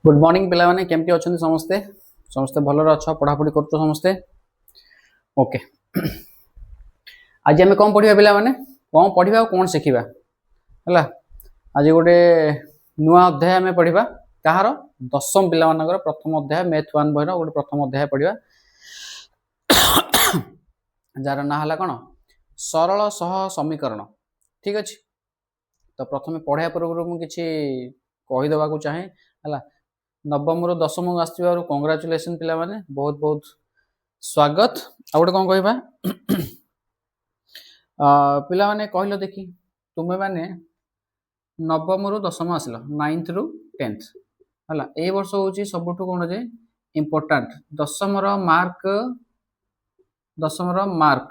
Good morning पिला माने केमती अछंती समस्ते समस्ते भलर अछ पढ़ापढ़ी करतो समस्ते ओके। आज आम कौन पढ़ा पिला माने कौन पढ़ा कौन शिखा है। आज गोटे नुआ अध्याय आम पढ़ा कहार दशम पिला प्रथम अध्याय मैथ वन बही गोटे प्रथम अध्याय पढ़ा जार ना है कौन सरल सह समीकरण। ठीक अच्छे तो प्रथम पढ़ा पूर्व मुझे कहीदेवा को चाहे है नवम रु दशम आसवर कंग्राचुलेसन पिला माने बहुत बहुत स्वागत। आ गोटे कौन कहवा पिला माने कहल देखी तुम्हें माने नवम रु दशम आसिल 9th रु 10th है ए वर्ष हूँ सबुठ कौन जे इम्पोर्टाट दशम मार्क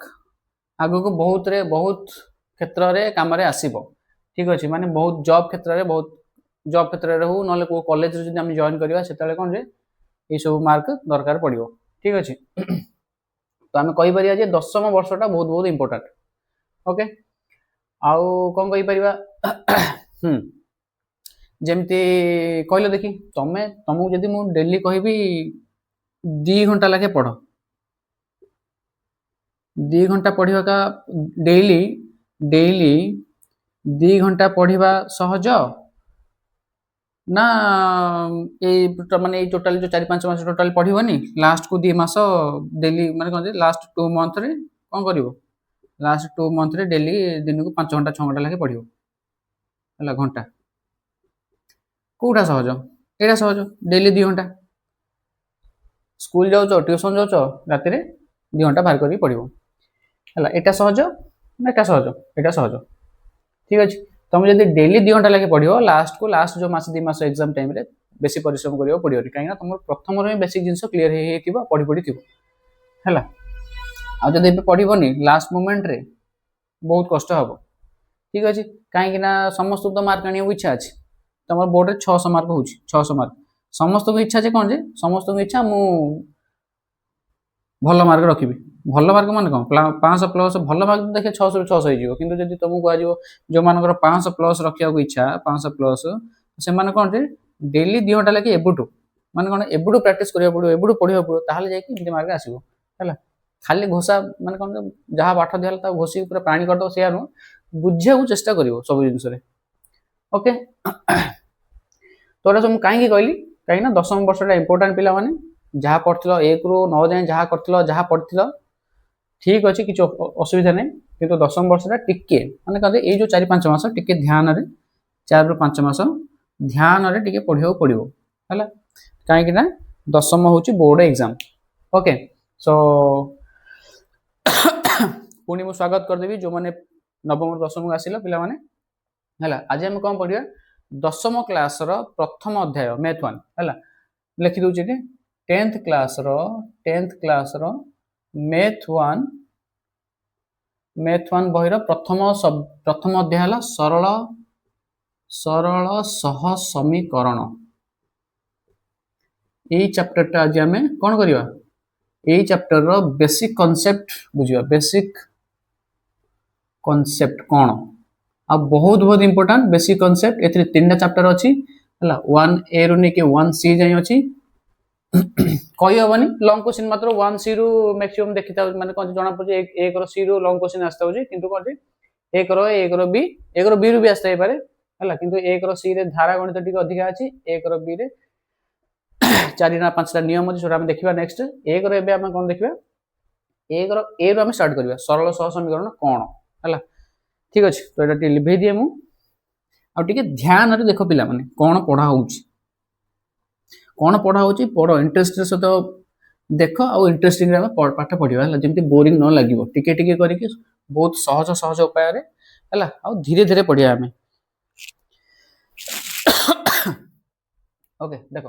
आग को बहुत क्षेत्र में कम आसब। ठीक अच्छे माने बहुत जॉब क्षेत्र में बहुत जॉब क्षेत्र में हो ना कॉलेज जॉइन करवा से कौन जे ये सब मार्क दरकार पड़ो। ठीक अच्छे तो आम कहीपर दशम वर्षटा बहुत बहुत इम्पोर्टाट ओके। आउ कौन कहीपर जमती कहल देखी तमें तुमको जदि मु डेली कहबी 2 घंटा लाखे पढ़ 2 घंटा पढ़ा का डेली डेली 2 घंटा पढ़ा सहज ना माने टोटाल जो 4-5 मास टोटाल पढ़नी लास्ट को 2 मास डेली माने कौन लास्ट 2 मंथ रे कौन कर लास्ट 2 मंथ रे डेली दिन को 5 घंटा 6 घंटा लगे पढ़ है घंटा कौटा सहज एटा सहज डेली 2 घंटा स्कूल जाओ ट्यूशन जाओ राति 2 घंटा बाहर करके पढ़ है एटा सहज ना एटा सहज एटा सहज। ठीक अच्छे तुम जब डेली 2 घंटा लगे पढ़ लास्ट को लास्ट जो मास 2 मास एग्जाम टाइम रे बेसी परिश्रम करियो पड़ो कहीं तुम प्रथम में बेसिक जिन क्लीयर हो पढ़ी पढ़ी थी है आदि पढ़नी लास्ट मोमेंट रे बहुत कष्ट हम। ठीक अच्छे कहीं समस्त तो मार्क आने इच्छा अच्छे तुम बोर्ड में 600 मार्क हो 600 मार्क समस्त को इच्छा कौन जे समस्त को इच्छा मु भल मार्क रखी भल मार्क मान कौन 500 प्लस भल मार्क देखे 600 रू 600 हो कि जब तुमको आज जो मान 500 प्लस रखा इच्छा 500 प्लस से कौन जे डेली 2 घंटा लगे एबुटू माने कौन एबुटू प्रैक्टिस करिया पड़ो एबुटू पढ़िया पड़ो ताहले जाई कि मार्क आसीबो है खाली घोषा माने कौन जहाँ पाठ दिया घोषी पूरा पानी करदो से बुझे चेष्टा करियो सब जिनस ओके। तो सब कहीं कहली कहीं दशम वर्षटा इंपोर्टाट पिला माने जहाँ पढ़ल 1 ରୁ 9 जाए जहाँ कर जहाँ पढ़ल ठीक अच्छे कि असुविधा नहीं कि दशम वर्षटा टिके माने कहते ये जो 4-5 मास टिके ध्यान 4 ରୁ 5 मास ध्यान टिके पढ़ा पड़ो है कहीं दशम हूँ बोर्ड एग्जाम ओके। सो पुणी मुझे स्वागत करदेवी जो मैंने नवम दशम आसिल पिला माने है आज आम कौन पढ़ा दशम क्लास प्रथम अध्याय मैथ वन है लिखि दूचे 10th क्लास मैथ वन बहिर प्रथम अध्याय है सरल सरल सह समीकरण। यही चैप्टर आज आम कौन करवा यही चैप्टर बेसिक कॉन्सेप्ट बुझा बेसिक कॉन्सेप्ट कौन आ बहुत बहुत इंपोर्टेंट बेसिक कॉन्सेप्ट ए 3टा चैप्टर अच्छी है 1A रू नहीं 1C जाए अच्छी कही हेनी लंग क्वेश्चन मात्र 1C रू मैक्सिमम देखी माने कौन जना पड़े 1 रो C रू लंग क्वेश्चन आसता हो किंतु कौन 1 रो B रू भी आसता पारे है किंतु 1 रो C रे धारा गणित टी अधिका अच्छी 1 रो B रे 4 ना 5टा नियम अच्छे छोटा देखा नेक्स्ट 1 रो एबे कौन देखा 1 रो A रू आम स्टार्ट करवा सरल सह समीकरण कौन है। ठीक अच्छे तो ये लिभे दिए मुझे ध्यान देख पिला माने कौन पढ़ा पढ़ इंटरेस्ट सहित देख आउ इंटरेस्टिंग पाठ पढ़ा है जमी बोरिंग न लगे टिके टिके करके बहुत सहज सहज उपाय है धीरे धीरे पढ़िया आम ओके। देख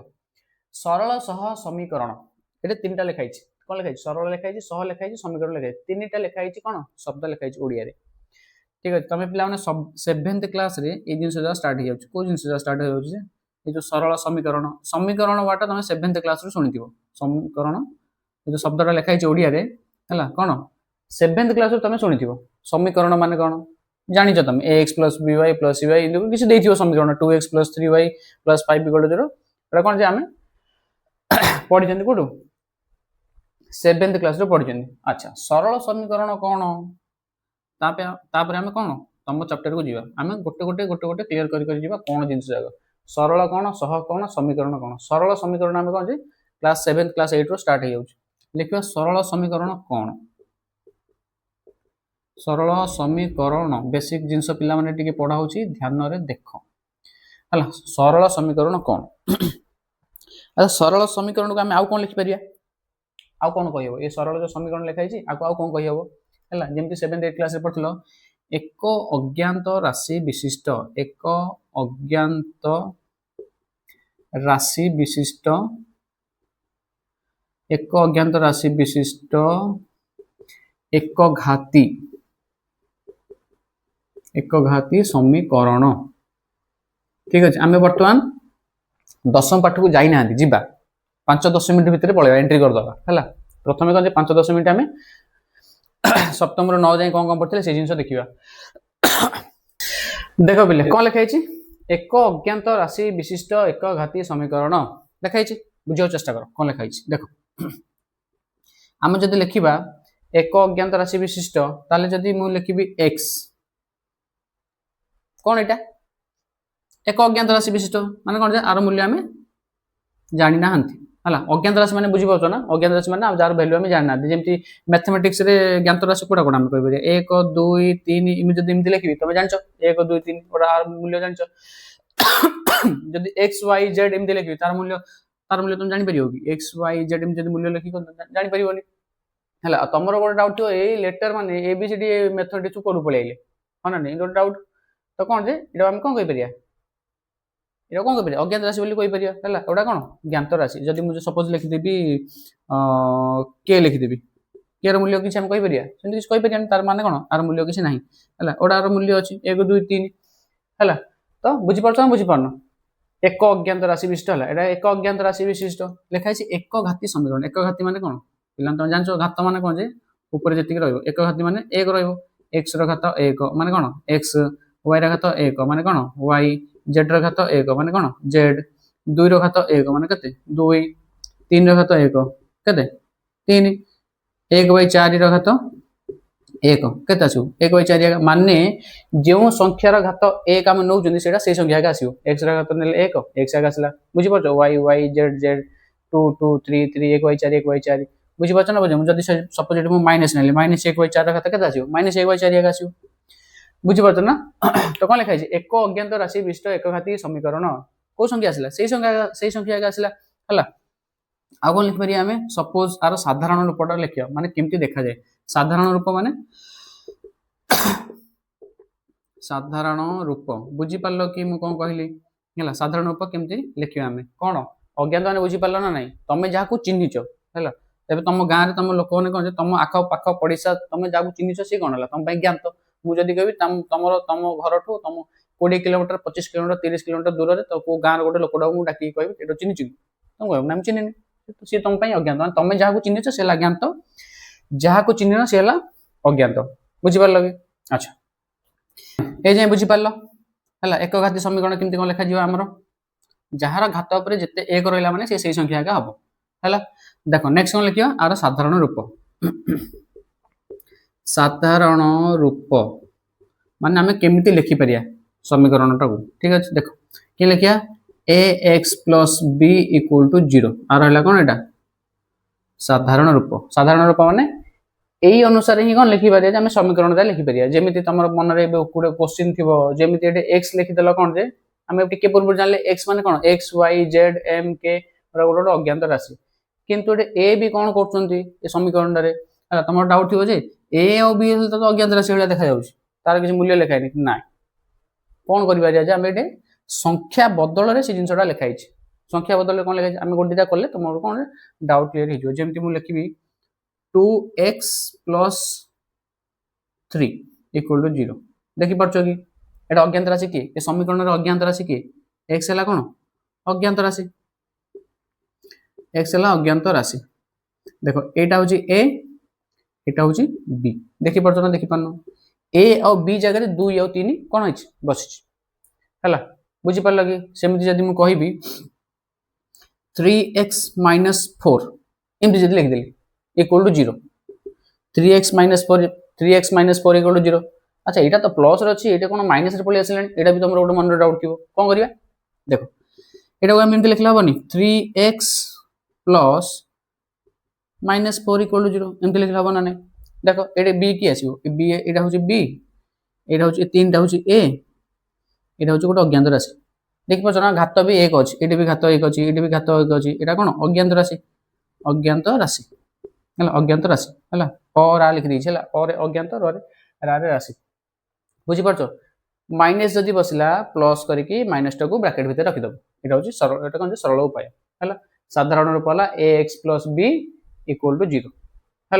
सरल सह समीकरण ये 3टा लिखाई कौन लिखाई सरल लिखाई सह लिखाई समीकरण लिखाई 3टा लिखाई कौन शब्द लिखाई ओडिया। ठीक है तुम पिला 7th क्लास रे ये जिन स्टार्ट हो कौ जिन स्टार्ट हो जो सरल समीकरण समीकरण वाटा तुम 7th क्लास रू शुणी समीकरण जो शब्दटा लिखाई ओडिया है कौन 7th क्लास तुम शुणी समीकरण मान कौन जानिଛ ତମେ ax + by + cy किसी ଦେଇଥିବ समीकरण 2x + 3y + 5 = 0 एटा कोन जे आमे पढ़ी जंदी कोडू 7th क्लास रे पढ़ी जंदी। अच्छा सरल समीकरण कोन तापर आमे कोन तम चैप्टर को जीवा आमे गोटे गोटे गोटे गोटे क्लियर करी जीवा कोन जिंस जागा सरल कोन सह कोन समीकरण कोन सरल समीकरण आमे कोन जे क्लास 7 क्लास 8 रो स्टार्ट हे जाउछ लिखिबा सरल समीकरण कोन सरल समीकरण बेसिक जिंस पिला माने टिके पढा होची ध्यान रे देखो हला सरल समीकरण कोन अच्छा सरल समीकरण को आमे आउ कोन लिखि परिया आउ कोन कहियो ए सरल जो समीकरण लिखाई छी आउ कोन कहियो हला जेमति 7th 8th क्लास रे पढथलो एक अज्ञात राशि विशिष्ट एक अज्ञात राशि विशिष्ट एक अज्ञात राशि विशिष्ट एक घाती समीकरण ठीक अछि आमे वर्तमान 10 पाठ को जाई नांदी जिबा 5-10 मिनिट भितर पळेबा एंट्री कर दबा हला प्रथमे कोन जे 5-10 मिनिट आमे सप्तम रो 9 जाय कोन पड़थले से जिंस देखिबा देखो बिले कोन लिखाई छी एक अज्ञात राशि विशिष्ट एक घाती समीकरण लिखाई छी बुझियो चेष्टा करो कोन लिखाई छी देखो हम जदी लिखिबा एक अज्ञात राशि विशिष्ट ताले जदी मु लिखिबी x कोन एटा एक अज्ञात राशि विशिष्ट माने कोन जे आर मूल्य हमें जानि ना हंती हला अज्ञात राशि माने बुझी पाछो ना अज्ञात राशि माने जार वैल्यू हमें जानि ना जेमति मैथमेटिक्स रे ज्ञात राशि कोडा कोडा हम कहबे 1 2 3 इमे जदी इमति लिखिबी तमे जानछो 1 2 3 ओडा आर मूल्य जानछो जदी x y z इमति लिखिबी तार मूल्य तुम जानि परियो कि x y z इमति जदी मूल्य लिखि जानि परियोनी हला तमरो गोटे डाउट थियो ए लेटर माने A B C D mathematics कोडू पळेइले हना नै गोटे डाउट तो कोन जे इडा हम कोन कहि परिया इडा कोन कहि परिया अज्ञात राशि बोली कहि परिया हला ओडा कोन ज्ञात राशि जदी मुझे सपोज लिखि देबी के लिखि देबी के रो मूल्य किछ हम कहि परिया सेंति किछ कहि परिया तार माने कोन आर मूल्य किछ नाही हला ओडा रो मूल्य अछि 1 2 3 हला तो बुझि परछो बुझि परनो एक अज्ञात राशि विशिष्ट हला एडा एक अज्ञात राशि विशिष्ट लिखाइ छी एक घाती समीकरण एक घाती माने कोन पिला तुम जानछो घात माने कोन जे ऊपर जति रहइबो एक घाती माने 1 रहइबो x रो घात 1 माने कोन x y रो घात 1 माने कोन y z रो घात 1 माने कोन z 2 रो घात 1 माने कते 2 3 रो घात 1 कते 3 1/4 रो घात 1 कते आसु 1/4 माने जेउ संख्यार घात 1 हम नौ जंदी सेटा से संख्या का आसीओ x रो घात नेले 1 x का आसला बुझि परछो y y z z 2 2 3 3 1/4 1/4 बुझि परछो ना बुझे जदी सपोज मु माइनस नेले माइनस 1/4 घात कते आसीओ माइनस 1/4 का आसीओ बुझि परछो ना तो कोन लिखाइ छै एक अज्ञात राशि विशिष्ट एक घाती समीकरण को संख्या आसला सेही संख्या का आसला हला आ कोन लिख परिया हमें सपोज आरो साधारण रूपटा लिखियो माने केमती देखा जाय साधारण रूप माने साधारण रूप बुझि पालो कि मु कोन कहली हला साधारण रूप केमती लिखियो हमें कोन अज्ञात माने बुझि पालो ना नाही तमे जाहा को चिन्हिचो हला तबे तम गां रे तम लोक ने कोन जे तम आखो पाखो पडिसा तमे जाहा को चिन्हिचो से कोन हला तम पई ज्ञात मु जदी कहबी तम घर ठो तम 20 किलोमीटर 25 किलोमीटर 30 किलोमीटर दूर रे तो को गां रे गोटे लोकडा मु डाकी कहबी एटो चिन्हिचु तम कहबो नाम चिन्हिनी तो से तम पई अज्ञात माने तमे जाहा को चिन्हिचो से ला ज्ञात जाहा को चिन्हिना से ला अज्ञात बुझि पारलो कि अच्छा ए जे बुझि पारलो हला एक घाती समीकरण केमती कोन लिखा जिवो हमरो जहार घात ऊपर जते 1 रहला माने से सही संख्या का हबो हला देखो नेक्स्ट कोन लिखियो आरो साधारण रूप साधारण रूप माने हमें केमती लिखि परिया समीकरणटा को ठीक अछि देखो के लिखिया ax + b = 0 आ रहला कोन एटा साधारण रूप माने एई अनुसार ही कोन लिखि परिया जे हमें समीकरणटा लिखि परिया जेमिति तमर मन रे कोडे क्वेश्चन थिबो जेमिति एटे x लिखि देला कोन जे हमें टिके पूर्व जानले x माने कोन x y z m k गोटे अज्ञात राशि किंतु एटे a भी कोन करचंती ए समीकरण रे तमर डाउट थिबो जे a और b तो अज्ञात राशि वाला देखा जाउछ तार किछ मूल्य लिखाइ नै ना कोन करि परिया जे हमें एटे संख्या बदल रे से जिंसटा लिखाइ छै संख्या बदल रे कोन लिखाइ छै हमें गोटेटा करले तमर कोन डाउट क्लियर हे जो जेमति मु लिखिबी 2x + 3 = 0 देखि परछो कि एटा अज्ञात राशि के ए समीकरण रे अज्ञात राशि के x हला कोन अज्ञात राशि x हला अज्ञात राशि देखो एटा होची a एटा होची b देखि परछो ना देखि पानो a और b जगह रे 2 और 3 कोन अछि बसछि हला बुझि परलो कि सेमिति जदी मु कहिबी 3x-4 एमती जब लिखिदेली equal to 0 3x-4 equal to 0 अच्छा यहाँ तो प्लस अच्छी ये कौन माइनस पलि आसा यहाँ भी तुम गोटे मन डाउट थी कौन करवा देख यहाँ आम एमती लिखला हेनी 3x प्लस -4 इक्वल टू 0 एमती लिखला हम ना नहीं देख ये बी कि आसो बी यहाँ हूँ बी यहाँ हूँ 3टा हूँ ए यहाँ हूँ गोटे अज्ञात राशि देखिए ना घात भी 1 अच्छी ये भी घात 1 अच्छी ये भी घात 1 अच्छी यहाँ कौन अज्ञात राशि है अज्ञात राशि है रा लिखी है और अज्ञात रे राशि बुझीपार माइनस जदि बसला प्लस करके माइनस टाक ब्राकेट भितर रखिदेव यहाँ हूँ कौन सरल उपाय है साधारण रूप है ax plus b equal to 0 है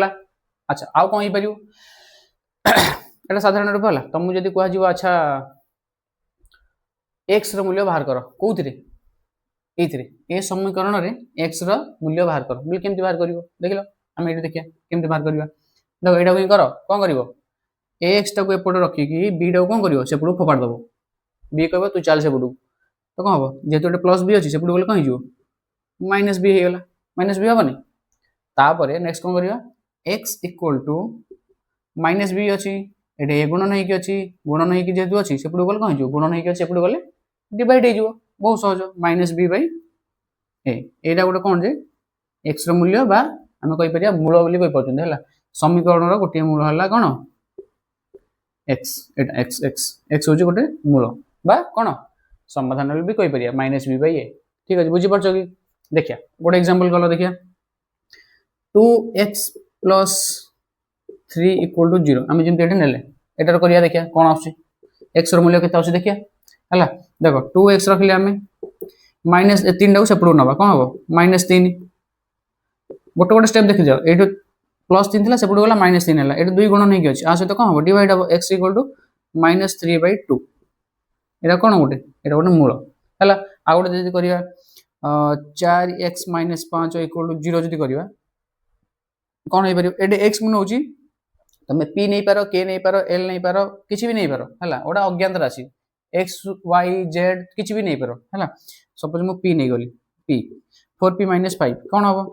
अच्छा आउ कौन हो पार साधारण रूप है तुमको जब कह अच्छा x मूल्य बाहर कर कौन ये समीकरण में x मूल्य बाहर कर बोले केमती बाहर कर देख लो आम ये देखिए केमती बाहर करवा देखो यहाँ कर कौन कर ax टाक एपटे रखिकी b टाक कौन कर सेपटू फोपाड़ दब b कह तू चल सेपटू तो कौन हम जेहतु गोटे प्लस बी अच्छी सेपटू गले कौन हो माइनस बी होगा माइनस बी हेनी तापर नेक्स्ट कौन करवा x equal to minus B अच्छी ये ए गुणन होगी अच्छी गुणन होगी जेहतु अच्छी सेपटू गले कौन हो गुणन होगी सेपटू गले डिवाइड हो बहुत सहज माइनस बी बै एटा गोटे कौन जे एक्स मूल्य बा आम कहीपर मूल बोली है समीकरण गोटे मूल है कौन एक्स एक्स एक्स एक्स हूँ गोटे मूल बा कौन समाधान भी कहीपर माइनस बी बै ए ठीक अच्छे बुझीपार कि देखिए गोटे एग्जांपल कल देखिए 2x प्लस 3 इक्वल टू 0 आम जमी ये नेले एटार करिया देखिए कौन आस एक्स मूल्य के देखिए है देख 2x रखिले आम माइनस 3 टाक सेपटू ना कौन हम -3 गोटे गोटे स्टेप देखी जाओ ये प्लस 3 थी सेपटू गला -3 है ये 2 गुण नहीं अच्छी आ सहित कौन हम डिवाइड हम x इक्वल टू -3/2 यहाँ कौन गोटे यहाँ गोटे मूल है आउ गोटे जब करवा 4x - 5 इक्वल टू 0 जब करवा कौन हो पार ये एक्स मन हो तुम पी नहीं पार के नहीं पार एल नहीं पार किसी भी नहीं पार है गोटे अज्ञात राशि एक्स वाई जेड किसी भी नहीं पार है सपोज मु पी नहीं गली पी 4p - 5 कौन हम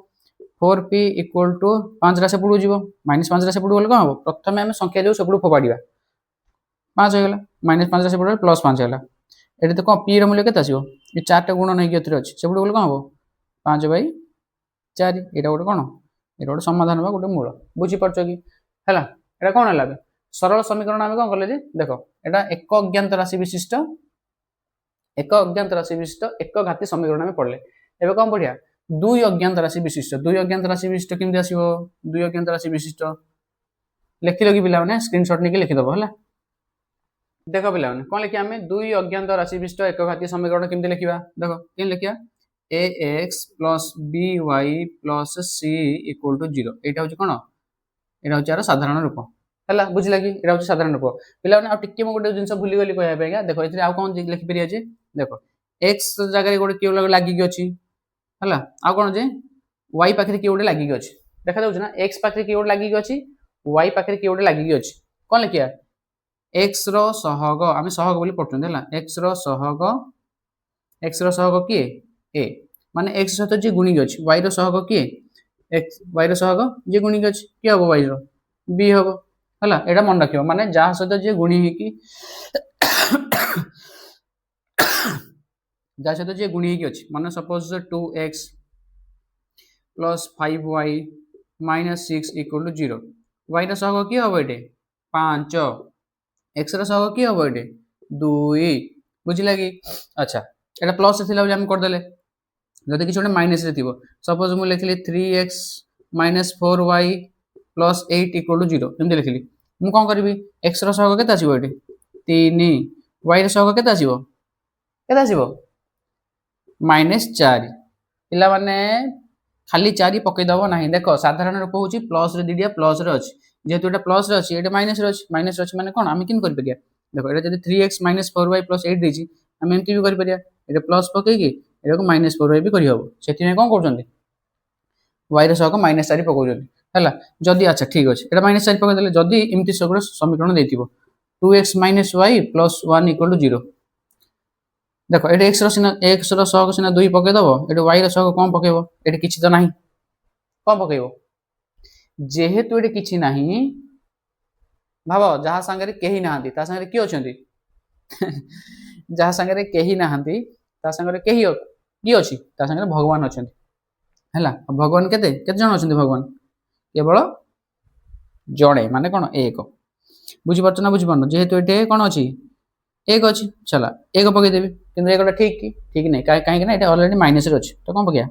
4p इक्वल टू 5 सेपटू जी -5 सेपटू गले कौन हम प्रथम आम संख्या जो सेपटू फोपाड़ा 5 होगा -5 सेपटू +5 है ये तो कौन पी रूल्य के ये 4टा गुण नहीं अच्छी सेपटू गले कौन हम 5/4 यहाँ गोटे कौन ये गोटे समाधान बा गोटे मूल बुझीपार कि है यहाँ कौन है सरल समीकरण आम कौन कले देख यहाँ एक अज्ञात राशि विशिष्ट एक घाती समीकरण आम पढ़ले एवं कौन पढ़िया 2 अज्ञात राशि विशिष्ट 2 अज्ञात राशि विशिष्ट केमती आसो 2 अज्ञात राशि विशिष्ट लिखिल कि पे स्क्रीनशॉट नहीं लिखिदेव है देख पे कौन लिखा आम 2 अज्ञात राशि विशिष्ट एक घाती समीकरण केमती लिखा देख कम लिखा ax plus by plus c equal to 0 यहाँ हूँ कौन यहाँ हूँ यार साधारण रूप है बुझला कि यहाँ हूँ साधारण रूप पे टे गोटे जिन भूलीगली कहना देख ये आउ कौन लिखिपर देख एक्स जगह गोटे किए लगिक अच्छी है आउ कौन जे वाई पाखे किए गोटे लगिक अच्छी देखा जाऊँ ना एक्स पाखे किए गोटे लगिक अच्छी वाई पाखे किए गोटे लगिक अच्छी कौन लिखा एक्स रहग आम सहग बोली पढ़ुं है एक्स रहग किए ए माने एक्स सहित जी गुणिक अच्छी वाई रहग किए एक्स वाई रहग जी गुणिक अच्छी किए हम वाई बी हम है यहाँ मन रख माने जहाँ सहित जी गुणी जहाँ सहित जी गुणी अच्छी माने suppose 2x plus 5y - 6 equal to 0 y रहग किए हम ये 5 एक्स रहग किए हम ये 2 बुझला कि अच्छा यहाँ प्लस थी आम करदे जदि किसी गोटे माइनस थी सपोज मुझे लिखली 3x - 4y plus 8 equal to 0 एमती लिखली मुझे कौन करी एक्स रहग के 3 वाई रहग के -4 पिला माने खाली 4 पकईदेव ना देख साधारण रूप हूँ प्लस दिडिया प्लस अच्छी जेहतु ये प्लस अच्छी ये माइनस अच्छी माने कौन आम कि देख ये जब 3x - 4y प्लस 8 देती आम एमती भी कर प्लस पकईकी ये -4y भी करहब से कौन कर वाई रहग -4 पकाउन है जदि अच्छा ठीक अच्छे ये -4 पकईदे जदि एमती सब समीकरण दे 2x - y + 1 इक्वल टू 0 देख ये एक्स रसहग सीना 2 पकईदेव ये वाई रसहग कौन पकेब ये किसी तो ना कौन पकेब जेहेतु ये किसी ना भाव जहाँ सांगे कहीं ना सांगे किए अच्छा जहाँ सांगे कहीं ना सांगे कहीं किए अच्छी सांगे भगवान अच्छा है भगवान केते जन अच्छा भगवान केवल जड़े माने कौन एक बुझीपार ना बुझीपार जेहेतु ये कौन अच्छी एक अच्छी चला एक पकईदेवी कि एक ठीक कि ठीक नहीं कहीं ना अलरेडी माइनस अच्छी तो कौन पकड़ा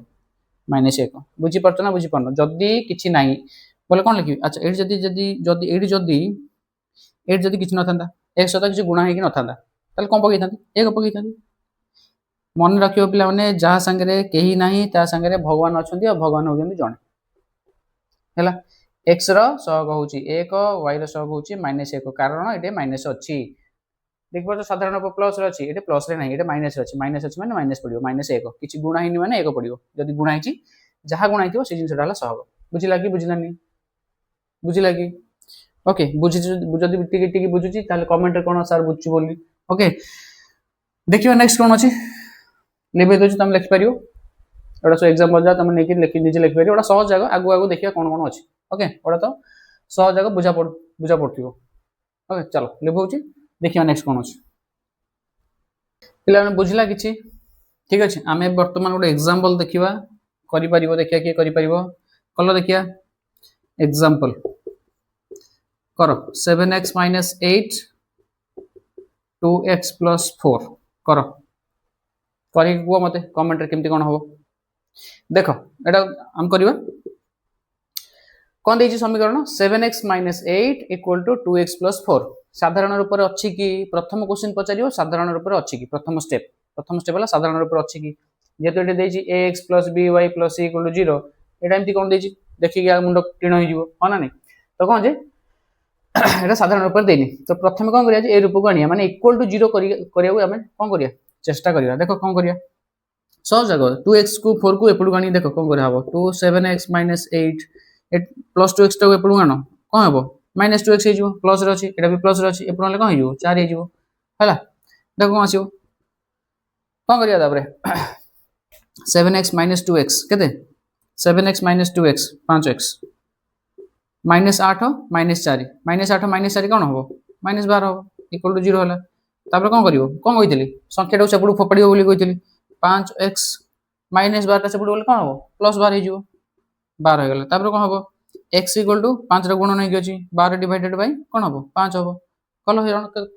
माइनस एक बुझीपार ना बुझीपार जदि किसी ना बोले कौन लिखी अच्छा ये जदि किसी न था एक सहित किसी गुणा होगी न था कौन पकई था एक पकई था मन रखियो पिला माने जहाँ सांगे कहीं ना सांगे भगवान अच्छा भगवान होती जड़े है एक्स रहग हूँ एक वाई रहग हूँ माइनस एक कारण ये माइनस अच्छी देखिए साधारण प्लस अच्छी ये प्लस ना ये माइनस अच्छी मैंने माइनस पड़ो माइनस एक किसी गुणा ही मैंने एक पड़ो जब गुणा ही जहाँ गुणा हो जिनसा सहग बुझला कि बुझलानी बुझला कि ओके बुझी जब टी बुझुची कमेंट कौन सार बुझी बोली ओके देखिए नेक्स्ट कौन अच्छी लिखे दूसरी तुम लिखिपर गोटा सब एग्जाम्पल जहाँ तुम निजे लिखिपर गोटा सहज जगह आगु आगु देखिए कौन कौन अच्छी ओके गोटा तो सहज जगह बुझा पड़ो ओके चलो लिखुची देखिए नेक्स्ट कौन अच्छी पे बुझला कि ठीक अच्छे आम बर्तमान गोटे एग्जाम्पल देखा कर देखिए किए कल देखिया एग्जाम्पल कर 7x - 8 2x + 4 कर कह मत कमेंट केमती कौन हम देख एटा आम करवा कौन देखिए समीकरण 7x - 8 = 2x + 4 साधारण रूप में अच्छी कि प्रथम क्वेश्चन पचार साधारण रूप में अच्छी कि प्रथम स्टेप है साधारण रूप में अच्छी कि जेहेतु ये ax + by + c = 0 यहाँ एमती कौन देखिए मुंड टीण हो हाँ ना नहीं तो कौन जे এটা সাধারণ রূপে দেইনি তো প্রথমে কোন করিয়া যে এই রূপক আনিয়া মানে ইকুয়াল টু 0 করিয়া আমি কোন করিয়া চেষ্টা করিয়া দেখো কোন করিয়া সহজ জায়গা 2x को 4 को এপড়ু আনি দেখো কোন করা হবো 2 7x - 8 प्लस 2x टा एपड़ू आण कौन हम -2x हो प्लस रही है भी प्लस रही एपड़ू आने कौन हो 4 हो देख कौन आसो कौन करिया 7x - 2x केते 7x - 2x 5x -8 -4 -8 कौन हम -12 हम इक्वल टू 0 है कौन कर कौन कही संख्या से फोपाड़ बोली कही 5x -12 से बोले कौन हम +12 हो 12 हो गला कौन हम x = 5 गुणन होगी अच्छी 12 डिवाइडेड बाय कौन हम 5 हम कल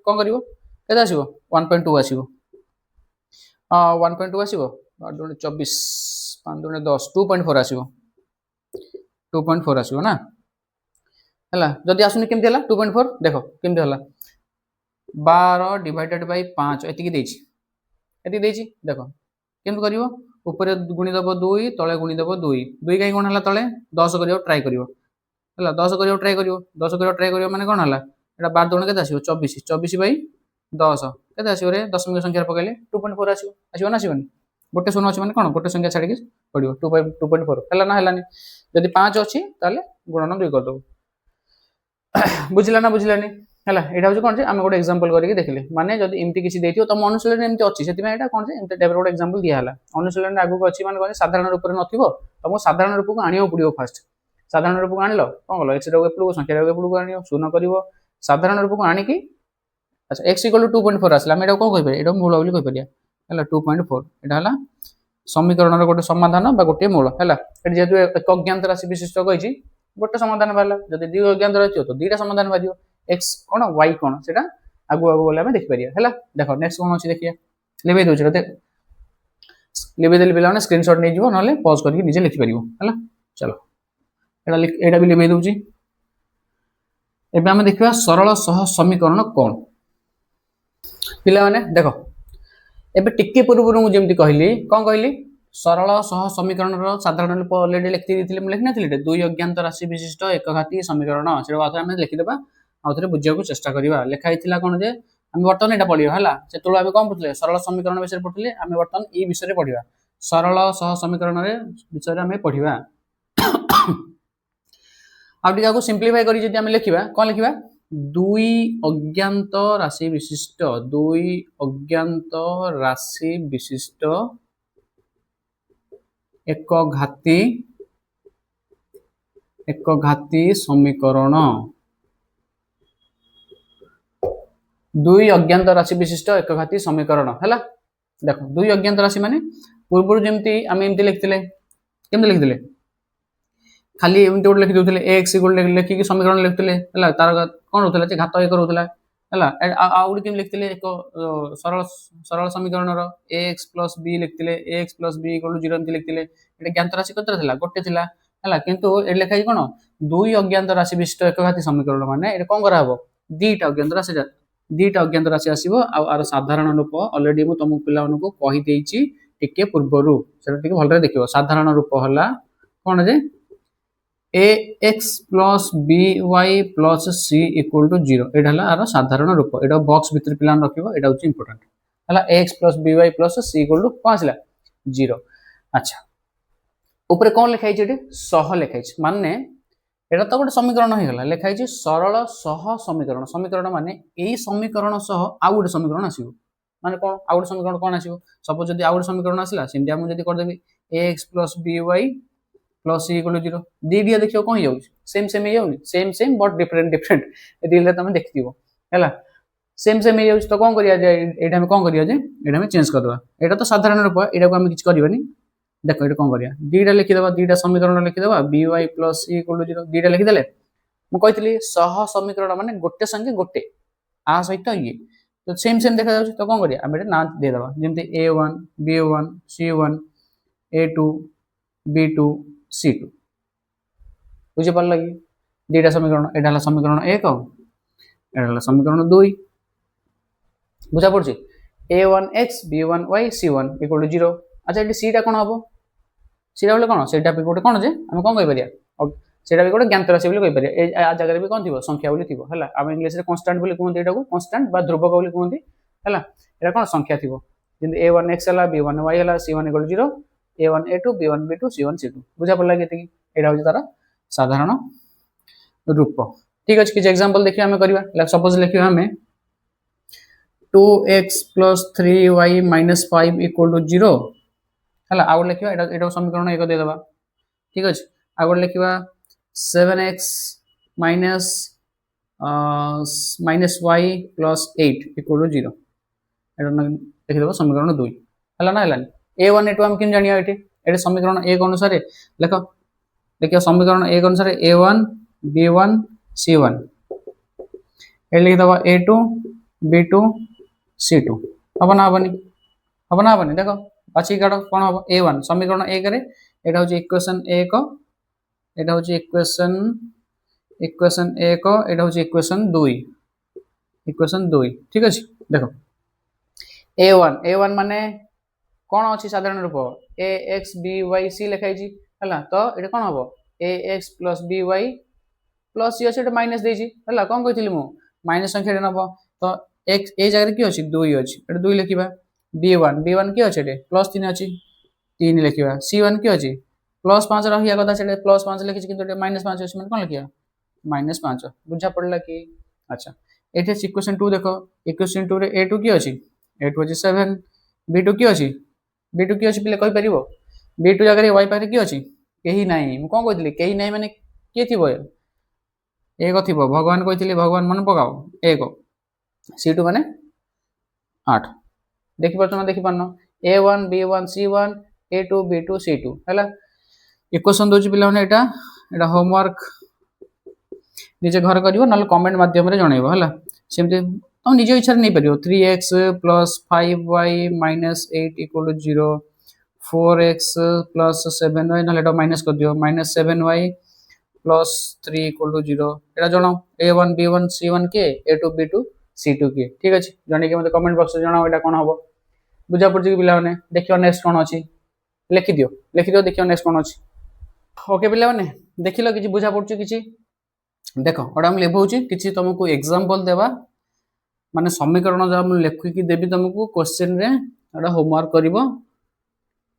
कौन कर 1.2 आसो 1.2 आसो 24 5 दूनी 10 2.4 आसो 2.4 आसो ना है जदि आसुनी केमती है 2.4 देख केमती है 12 डिवाइडेड बाय 5 एति देख केमती कर ऊपर गुणीदेव 2 तले गुणीदेव 2 2 कहीं कौन है तले 10 कर ट्राए कर 10 कर ट्राए कर 10 कर ट्राए कर माने कौन है यहाँ 12 दूनी के 24 24 बाय 10 के दशमिक संख्या पकड़े 2.4 आसो ना आसोनी गोटे शून्य अच्छे कौन गोटे संख्या छाड़ी पड़ो 2.4 है ना है जदि 5 अच्छी गुणन 2 करदेव बुझला ना बुझलानी है यहाँ हूँ कौन आम गोटे एग्जाम्पल करके देखले माने जब एमती किसी देखिए तुम अनुशीलन एमती अच्छी से कौन से टाइप गोटे एग्जाम्पल दिहला अनुशीलन आगू अच्छी मैंने कौन साधारण रूप में नथिबो तुमको साधारण रूप को आनियो पड़ो फास्ट साधारण रूप को आनिल कौन कल एक्स एपड़ू संख्या एपड़ू को आनियो शून्य कर साधारण रूप को आणिकी अच्छा x = 2.4 आसला आम कौन कहीपर ये मूल बोली कहीपर है 2.4 यहाँ है समीकरण गोटे समाधान गोटे मूल है जेहतु एक अज्ञात राशि विशिष्ट कही गोटे समाधान बाहर जब 2 अज्ञात रही तो 2टा समाधान बाहर एक्स कौन वाई कौन से आगू आगू बोले देखिपर है देख नेक्स्ट कौन अच्छी देखिए लिखे दूसरे देख लिखे देली पे स्क्रीनशॉट नहीं जीव ना पॉज करके निजे लिखिपर है चलो यहाँ भी लिखे दूसरी एवं आम देखा सरल सह समीकरण कौन पिला देख एबे टिके पूर्व मुझे कहली कौन कहली सरल सह समीकरण साधारण रूप अलरेडी लिखी लिखी नी 2 अज्ञात राशि विशिष्ट एकघाती समीकरण से आम लिखिदेवा आउ थे बुझा चेष्टा करवा लिखाई कौन जे आम बर्तमान यहाँ पढ़ा है से आम कौन पढ़े सरल समीकरण विषय पढ़े आम बर्तमान ये विषय पढ़ा सरल सह समीकरण विषय आम पढ़ा आगे सिंप्लीफाई कर लिखा कौन लिखा दुई अज्ञात राशि विशिष्ट एक घाती समीकरण दुई अज्ञात राशि विशिष्ट एक घाती समीकरण है। देख दुई अज्ञात राशि माने पूर्व जमी आम एमती लिखते केमती लिखते खाली एमती गोटे लिखि दूसरे एक्स गोटे लिखिकी समीकरण लिखुले तार कौन रोला घात एक रोला है आउट केम लिखते एक सरल सरल समीकरण एक्स प्लस बी लिखते एक्स प्लस बी इक्वल 0 एमती लिखते ज्ञात राशि कत गोटे थिला है किंतु ये लिखाई कौन दुई अज्ञात राशि विशिष्ट एक घाती समीकरण माने कौन कराहब दुईटा अज्ञात राशि आसो आर साधारण रूप अलरेडी मुझे तुम पिला कहीदे टिके पूर्वर से भल देखिए साधारण रूप है कौन जे a x plus B Y plus C equal to 0 यहाँ आर साधारण रूप यहाँ बॉक्स भितर पिला रख यहाँ हूँ इंपोर्टाट है X plus B Y plus C equal to कौन आसला 0। अच्छा ऊपर कौन लिखाई सह लिखाई माने यहाँ तो गोटे समीकरण हो गला लिखाई सरल सह समीकरण समीकरण माने यही समीकरण सह आउ गोटे समीकरण आसो माने कौन आउ गोटे समीकरण कौन आसो सपोज जब आउ गोटे समीकरण आसला सेमती मुझे करदेवी x plus B Y plus सी इक्वल 0 दीडिया देखियो कौन हो सेम सेम हो same same but different different real तुम देखियो है सेम सेम हो तो कौन करिया जे एटा हम कौन करिया जे एटा हम चेंज करदवा एटा तो साधारण रूप एटा को हम किछ करबानी देखो ये कौन करिया दीटा लिखिदेवा दीटा समीकरण लिखिदेवा बी वाई प्लस सी इक्वल 0 दीटा लिखिदेले मु कहितली सह समीकरण माने गोटे संगे गोटे आ सहित ये तो सेम सेम देखा जाउछ तो कौन करिया हम एटा ना दे देबा जेमते a1 b1 c1 a2 b2 c2 बुझे पार लगी दीटा समीकरण एटा समीकरण 1 एटा समीकरण 2 बुझा पड़छि a1x b1y c1 इक्वल 0। अच्छा ये सीटा कौन हम सीटा बोले कौन सीटा गोटे कौन जे आम कौन कहीपर सीटा भी गोटे ज्ञात राशि कहीपर आ जगह भी कौन थी संख्या बोली थी है आम इंग्लीश कन्स्टांट बोली कहते यहाँ कन्स्टांट बा ध्रुवक बोली कहते है यहाँ कौन संख्या थी जमी a1x है b1y है c1 equal 0 a1 a2 b1 b2 c1 c2 बुझा पड़ा ये यहाँ हूँ तार साधारण रूप। ठीक अच्छे किसी एग्जांपल देखिए आम करवा सपोज लिखा आम 2x plus 3y minus 5 equal to 0 है आउ गोटे लिखा यहाँ समीकरण 1 देदेबा। ठीक अच्छे आउ गोटे लिखा 7x minus minus y plus 8 equal to 0 यहाँ लिखिदेव समीकरण 2 है ना है a1 a2 आम कि जाना ये समीकरण 1 अनुसार लिख देखिए समीकरण 1 अनुसार a1 b1 c1 ये लिखिदेव a2 b2 c2 हम ना हेनी देख बाछी काट कौन हम a1 समीकरण 1 रे एटा हूँ इक्वेशन 1 एटा हूँ इक्वेशन 1 एटा हूँ इक्वेशन 2 ठीक अच्छे देख a1 माने कौन अच्छी साधारण रूप a x b y c लिखाई है तो ये कौन हम a x plus b y plus c अच्छे माइनस देती है कौन कही माइनस संख्या नब तो एक्स ए जगह किए अच्छी 2 अच्छी 2 लिखा b1 किए अच्छे प्लस 3 अच्छी 3 लिखा c1 किए अच्छी प्लस 5 रहा कथा से प्लस 5 लिखी कि माइनस 5 अच्छे कौन लिखा माइनस 5 बुझा पड़ा कि। अच्छा ये इक्वेशन 2 देख इक्वेशन 2 रे a2 किए अच्छी a2 अच्छी 7 b2 किए अच्छी पे कहीपर b2 जगह y पाखे किए अच्छी कहीं ना मुझे कौन कही कहीं ना माने किए थी एक थी भगवान कही भगवान मन पकाओ एक c2 माने 8 देखिपार ना देखिपार a1 b1 c1 a2 b2 c2 है इक्वेशन दूसरी पिला यहाँ होमवर्क निजे घर कर ना कमेंट मध्यम जनइब है सेमती तुम निज इच्छा नहीं पार 3x plus 5y minus 8 equal to 0 4x plus 7y ना माइनस कर दियो minus 7y plus 3 equal to 0 यहाँ जनाओ a1 b1 c1 के a2 b2 c2 के। ठीक अच्छे जन कि मतलब कमेंट बॉक्स जनाओ यहाँ कौन हम बुझा पड़ी कि पिला देखियो नेक्स्ट कौन अच्छी लिखिदियो देखियो नेक्स्ट कौन अच्छी ओके पिला देख लो कि बुझा पड़ुची कि देख गोटे आम लिखाऊँ कि तुमको एग्जांपल देवा माने समीकरण जब लिखिकी देवी तुमको क्वेश्चन रे होमवर्क कर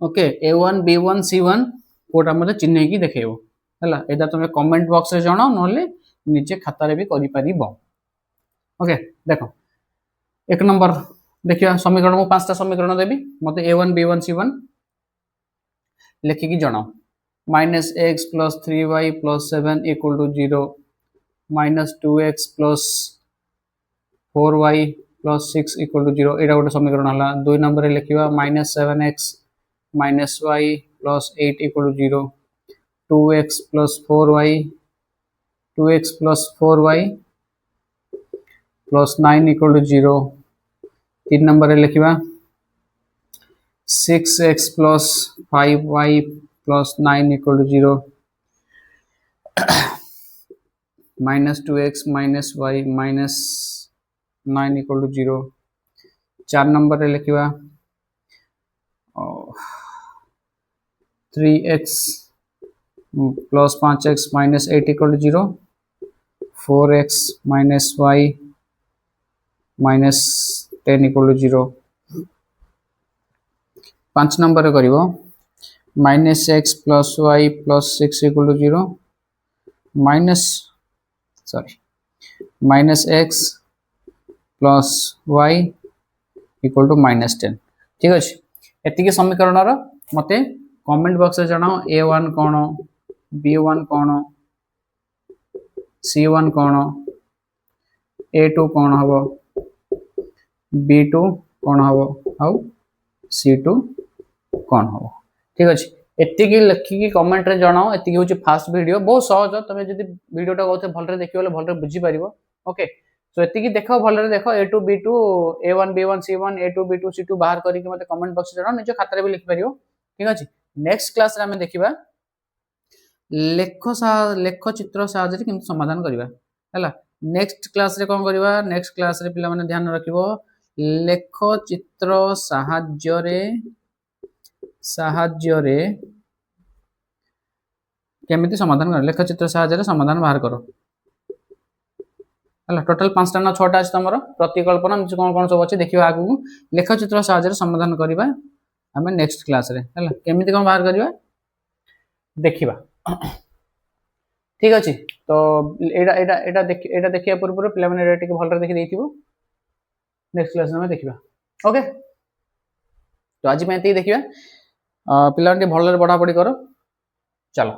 okay a1 b1 c1 Kota मतलब चिन्ह की देखेब है तुम कमेंट बॉक्स रे जनाओ ना निजे खातार भी कर। ओके देख एक नंबर देखिए समीकरण मु 5टा समीकरण देबी मते a1 b1 c1 लिखिकी जणाओ -x + 3y + 7 = 0 -2x + 4y + 6 = 0 एटा गोटे समीकरण हला 2 नंबर रे लिखिबा -7x - y + 8 = 0 2x + 4y 2x + 4y + 9 = 0 3 number रे लिखिबा 6x + 5y + 9 = 0 -2x - y - 9 = 0 4 number रे लिखिबा 3x + 5x - 8 = 0 4x - y - 10 = 0 5 number रे करिवो -x + y + 6 = 0 -x + y = -10 ठीक अछि एतिके समीकरण रो मते कमेंट बॉक्स रे जणाओ a1 कोन b1 कोन c1 कोन a2 कोन हबो b2 कोन हबो आउ c2 कोन हबो ठीक अछि एतिकी लिखिकी कमेंट रे जणाओ एतिकी होची फास्ट वीडियो बहुत सहज तमे जदी वीडियोटा बहुत भलरे देखिबले भलरे बुझी परिबो ओके सो एतिकी देखो भलरे देखो a2 b2 a1 b1 c1 a2 b2 c2 बाहर करी कि मते कमेंट बॉक्स जणाओ निज खातारे भी लिखि परिबो ठीक अछि नेक्स्ट क्लास रे हमें देखिबा लेख चित्र साहाय्य रे किंतु समाधान करिबा हला नेक्स्ट क्लास रे कोन करिबा नेक्स्ट क्लास रे पिला माने ध्यान रखिबो लेख चित्र साहाय्य रे केमिति समाधान कर लेख चित्र साहाय्य रे समाधान बाहर करो हला टोटल 5टा ना 6टा अछि तमरो प्रतिकल्पना कोन कोन सब अछि देखिबा आगु लेख चित्र साहाय्य रे समाधान करिबा हमें नेक्स्ट क्लास रे हला केमिति कोन बाहर करिबा देखिबा ठीक अछि तो एटा देखिया पूर्व पिला माने एटा के भलरे देखि देथिबो नेक्स्ट क्लास में देखिबा ओके तो आज में एति देखिबा पिला भलरे पढ़ा पढ़ी करो चलो।